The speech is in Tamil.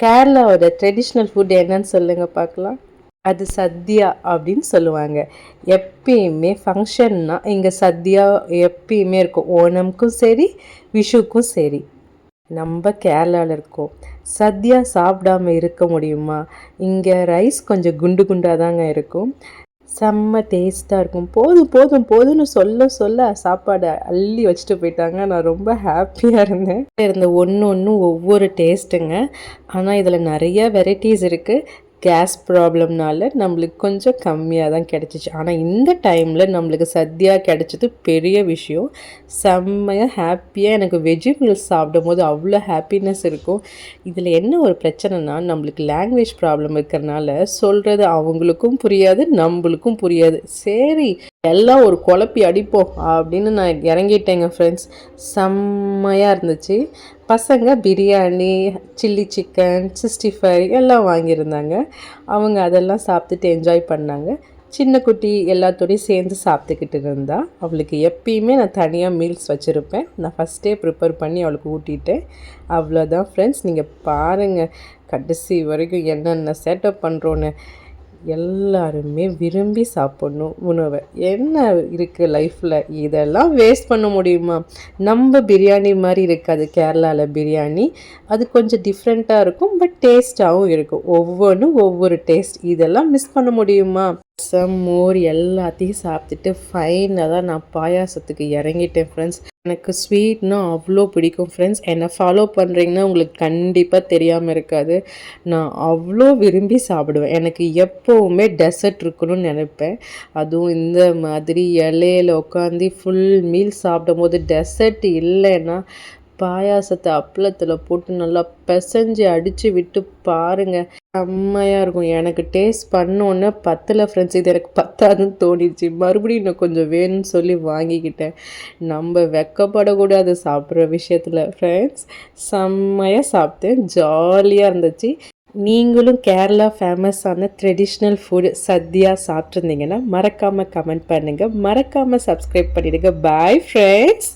கேரளாவோட ட்ரெடிஷ்னல் ஃபுட் என்னன்னு சொல்லுங்கள் பார்க்கலாம். அது சத்யா அப்படின்னு சொல்லுவாங்க. எப்பயுமே ஃபங்க்ஷன்னா இங்கே சத்யா எப்பயுமே இருக்கும். ஓணம்க்கும் சரி, விஷுக்கும் சரி. நம்ம கேரளாவில் இருக்கோம், சத்யா சாப்பிடாம இருக்க முடியுமா? இங்கே ரைஸ் கொஞ்சம் குண்டு குண்டாக தாங்க இருக்கும். செம்ம டேஸ்ட்டாக இருக்கும். போதும் போதும் போதும்னு சொல்ல சொல்ல சாப்பாடை அள்ளி வச்சுட்டு போயிட்டாங்க. நான் ரொம்ப ஹாப்பியாக இருந்த ஒன்று ஒன்றும் ஒவ்வொரு டேஸ்ட்டுங்க. ஆனால் இதில் நிறைய வெரைட்டிஸ் இருக்குது. கேஸ் ப்ராப்ளம்னால நம்மளுக்கு கொஞ்சம் கம்மியாக தான் கிடச்சிச்சு. ஆனால் இந்த டைமில் நம்மளுக்கு சத்யா கிடச்சது பெரிய விஷயம். செம்மையாக ஹாப்பியாக எனக்கு வெஜ்ஜு மீல்ஸ் சாப்பிடும் போது அவ்வளோ ஹாப்பினஸ் இருக்கும். இதில் என்ன ஒரு பிரச்சனைனா, நம்மளுக்கு லாங்குவேஜ் ப்ராப்ளம் இருக்கிறனால சொல்கிறது அவங்களுக்கும் புரியாது, நம்மளுக்கும் புரியாது. சரி எல்லாம் ஒரு குழப்பி அடிப்போம் அப்படின்னு நான் இறங்கிட்டேங்க ஃப்ரெண்ட்ஸ். செம்மையாக இருந்துச்சு. பசங்க பிரியாணி, சில்லி சிக்கன், 65 எல்லாம் வாங்கியிருந்தாங்க. அவங்க அதெல்லாம் சாப்பிட்டுட்டு என்ஜாய் பண்ணாங்க. சின்ன குட்டி எல்லாத்தோடையும் சேர்ந்து சாப்பிட்டுக்கிட்டு இருந்தா. அவளுக்கு எப்பயுமே நான் தனியாக மீல்ஸ் வச்சுருப்பேன். நான் ஃபஸ்ட்டே ப்ரிப்பேர் பண்ணி அவளுக்கு ஊட்டிட்டேன். அவ்வளோதான் ஃப்ரெண்ட்ஸ். நீங்கள் பாருங்கள் கடைசி வரைக்கும் என்னென்ன சேட்டப் பண்ணுறோன்னு. எல்லாருமே விரும்பி சாப்பிட்ணும் உணவை. என்ன இருக்குது லைஃப்பில், இதெல்லாம் வேஸ்ட் பண்ண முடியுமா? நம்ம பிரியாணி மாதிரி இருக்காது கேரளாவில் பிரியாணி. அது கொஞ்சம் டிஃப்ரெண்ட்டாக இருக்கும், பட் டேஸ்ட்டாகவும் இருக்கும். ஒவ்வொன்றும் ஒவ்வொரு டேஸ்ட். இதெல்லாம் மிஸ் பண்ண முடியுமா? ரசம், மோர் எல்லாத்தையும் சாப்பிட்டுட்டு ஃபைனலாக நான் பாயாசத்துக்கு இறங்கிட்டேன் ஃப்ரெண்ட்ஸ். எனக்கு ஸ்வீட்னா அவ்வளோ பிடிக்கும் ஃப்ரெண்ட்ஸ். என்னை ஃபாலோ பண்ணுறீங்கன்னா உங்களுக்கு கண்டிப்பாக தெரியாமல் இருக்காது. நான் அவ்வளோ விரும்பி சாப்பிடுவேன். எனக்கு எப்போவுமே டெசர்ட் இருக்கணும்னு நினைப்பேன். அதுவும் இந்த மாதிரி இலையில உட்காந்து ஃபுல் மீல் சாப்பிடும் போது டெசர்ட் இல்லைன்னா பாயாசத்தை அப்பளத்தில் போட்டு நல்லா பிசைஞ்சு அடித்து விட்டு பாருங்கள், செம்மையாக இருக்கும். எனக்கு டேஸ்ட் பண்ணோன்னே பத்தலை ஃப்ரெண்ட்ஸ். இது எனக்கு பத்தாதுன்னு தோணிடுச்சு. மறுபடியும் இன்னும் கொஞ்சம் வேணும்னு சொல்லி வாங்கிக்கிட்டேன். நம்ம வெக்கப்படக்கூடாது சாப்பிட்ற விஷயத்தில் ஃப்ரெண்ட்ஸ். செம்மையாக சாப்பிட்டேன், ஜாலியாக இருந்துச்சு. நீங்களும் கேரளா ஃபேமஸான ட்ரெடிஷ்னல் ஃபுட் சத்யா சாப்பிட்ருந்தீங்கன்னா மறக்காமல் கமெண்ட் பண்ணுங்கள், மறக்காமல் சப்ஸ்கிரைப் பண்ணிவிடுங்க. Bye friends.